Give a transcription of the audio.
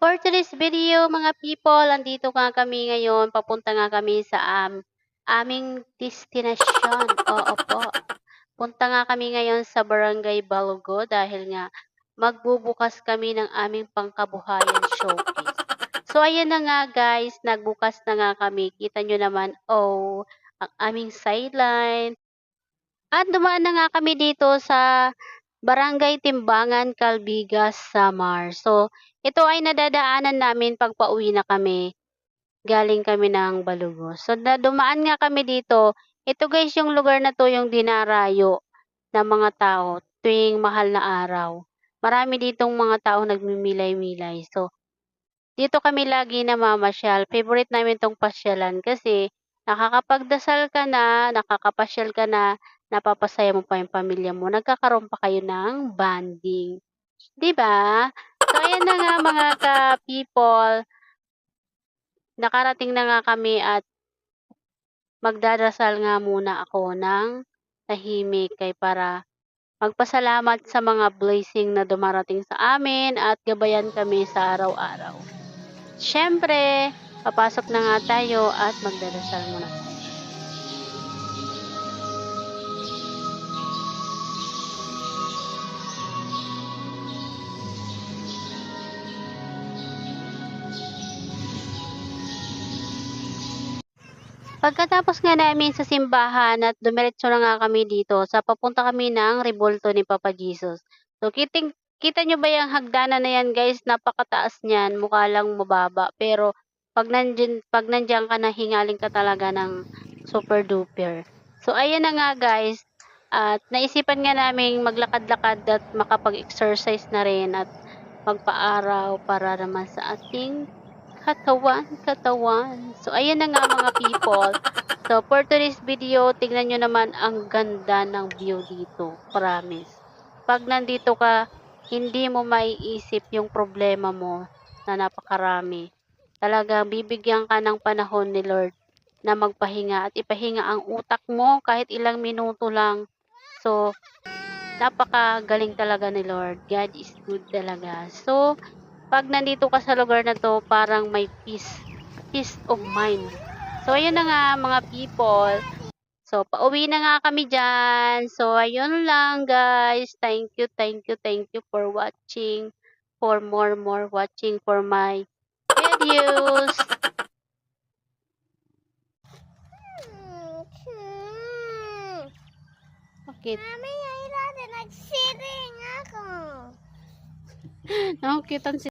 For today's video, mga people, andito nga kami ngayon. Papunta nga kami sa aming destinasyon. Oo po. Punta nga kami ngayon sa Barangay Balugo dahil nga magbubukas kami ng aming pangkabuhayan showcase. So, ayan na nga guys, nagbukas na nga kami. Kita nyo naman, oh, ang aming sideline. At dumaan na nga kami dito sa Barangay Timbangan, Calbigas, Samar. So, ito ay nadadaanan namin pag pauwi na kami. Galing kami ng Balugo. So, dumaan nga kami dito. Ito guys, yung lugar na to yung dinarayo ng mga tao tuwing mahal na araw. Marami ditong mga tao nagmimilay-milay. So, dito kami lagi namamasyal. Favorite namin tong pasyalan kasi nakakapagdasal ka na, nakakapasyal ka na, napapasaya mo pa yung pamilya mo, nagkakaroon pa kayo ng bonding. 'Di ba? So, ayan na nga mga ka-people, nakarating na nga kami at magdadasal nga muna ako ng tahimik kay para magpasalamat sa mga blessing na dumarating sa amin at gabayan kami sa araw-araw. Siyempre, papasok na nga tayo at magdadasal muna. Pagkatapos nga namin sa simbahan at dumiretso na nga kami dito sa papunta kami ng Rebulto ni Papa Jesus. So, kita nyo ba yung hagdanan na yan guys? Napakataas niyan, mukha lang mababa. Pero pag nandiyan ka na, hingaling ka talaga ng super duper. So, ayan na nga guys. At naisipan nga namin maglakad-lakad at makapag-exercise na rin at magpaaraw para naman sa ating katawan. So, ayan na nga mga people. So, for today's video, tingnan nyo naman ang ganda ng view dito. Promise. Pag nandito ka, hindi mo maiisip yung problema mo na napakarami. Talagang bibigyan ka ng panahon ni Lord na magpahinga at ipahinga ang utak mo kahit ilang minuto lang. So, napakagaling talaga ni Lord. God is good talaga. So, pag nandito ka sa lugar na to, parang may peace of mind. So, ayun na nga mga people. So, pauwi na nga kami dyan. So, ayun lang guys. Thank you for watching. For more watching for my videos. Bakit? Mami, ayun natin, nagsiring ako. Nakukitan si